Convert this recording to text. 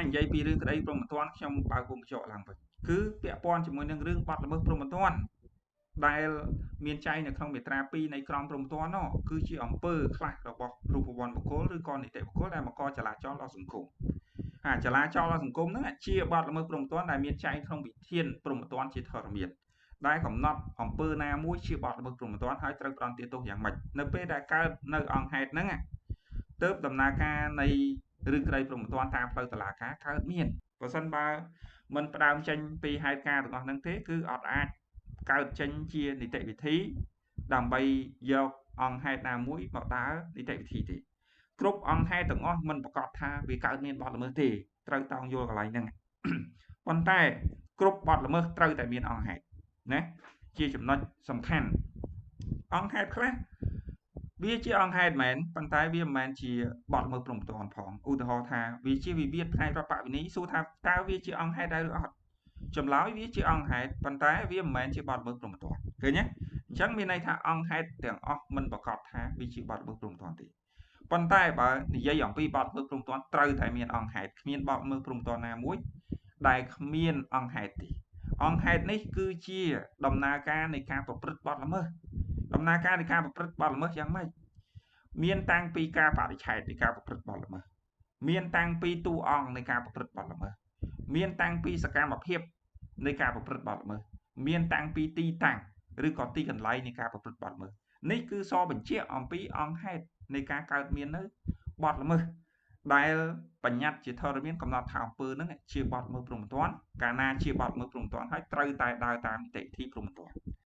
និយាយពីរឿងក្តីព្រហ្មទណ្ឌខ្ញុំបើកវងកញ្ចក់ឡើងវិញគឺពាក់ព័ន្ធជាមួយនឹងរឿងបាត់ល្មើសព្រហ្មទណ្ឌដែលមានចែងនៅក្នុងមាត្រា2នៃក្រមព្រហ្មទណ្ឌនោះគឺជាអំពើខ្លះរបស់រូបវន្តបុគ្គលឬក៏នីតិបុគ្គលដែលបង្កចលាចលដល់សង្គមចលាចលដល់សង្គមហ្នឹងជាបាត់ល្មើសព្រហ្មទណ្ឌដែលមានចែងក្នុងវិធានព្រហ្មទណ្ឌជាធរមានដែលកំណត់អំពើណាមួយជាបាត់ល្មើសព្រហ្មទណ្ឌហើយត្រូវផ្តន្ទាទោសយ៉ាងម៉េចនៅពេលដែលកើតនៅអង្គហេតុហ្នឹងទើបដំណើរការនៃរឿងក្តីព្រហ្មទណ្ឌតាមផ្លូវតុលាការកើតមានបើសិនបើមិនផ្ដើមចេញពីហេតុការណ៍ទាំងអស់ហ្នឹងទេគឺអត់អាចកើតចេញជានីតិវិធីដើម្បីយកអង្គហេតុណាមួយមកដើរនីតិវិធីទេគ្រប់អង្គហេតុទាំងអស់មិនប្រកាសថាវាកើតមានបាត់ល្មើសទេត្រូវតោងយល់កន្លែងហ្នឹងប៉ុន្តែគ្រប់បាត់ល្មើសត្រូវតែមានអង្គហេតុណាជាចំណុចសំខាន់អង្គហេតុខ្លះវាជាអង្គហេតុមែនប៉ុន្តែវាមិនមែនជាបាត់ល្មើសព្រហ្មទណ្ឌផងឧទាហរណ៍ថាវាជាវិវាទផ្នែករដ្ឋបវេណីសួរថាតើវាជាអង្គហេតុដែរឬអត់ចម្លើយវាជាអង្គហេតុប៉ុន្តែវាមិនមែនជាបាត់ល្មើសព្រហ្មទណ្ឌឃើញទេអញ្ចឹងមានន័យថាអង្គហេតុទាំងអស់មិនប្រកាសថាវាជាបាត់ល្មើសព្រហ្មទណ្ឌទេប៉ុន្តែបើនិយាយអំពីបាត់ល្មើសព្រហ្មទណ្ឌត្រូវតែមានអង្គហេតុគ្មានបាត់ល្មើសព្រហ្មទណ្ឌណាមួយដែលគ្មានអង្គហេតុទេអង្គហេតុនេះគឺជាដំណើរការនៃការប្រព្រឹត្តបាត់ល្មើសដំណើរការនៃការប្រព្រឹត្តបាត់ល្មើសយ៉ាងម៉េចមានតាំងពីការបរិច្ឆេទនៃការប្រព្រឹត្តបាត់ល្មើសមានតាំងពីតួអង្គនៃការប្រព្រឹត្តបាត់ល្មើសមានតាំងពីសកម្មភាពនៃការប្រព្រឹត្តបាត់ល្មើសមានតាំងពីទីតាំងឬក៏ទីកន្លែងនៃការប្រព្រឹត្តបាត់ល្មើសនេះគឺសបញ្ជាក់អំពីអង្គហេតុនៃការកើតមាននៅបាត់ល្មើសដែលបញ្ញត្តិជាធរមានកំណត់ថាអំពើហ្នឹងជាបាត់ល្មើសព្រហ្មទណ្ឌកាលណាជាបាត់ល្មើសព្រហ្មទណ្ឌហើយត្រូវតែដើរតាមនីតិវិធីព្រហ្មទណ្ឌ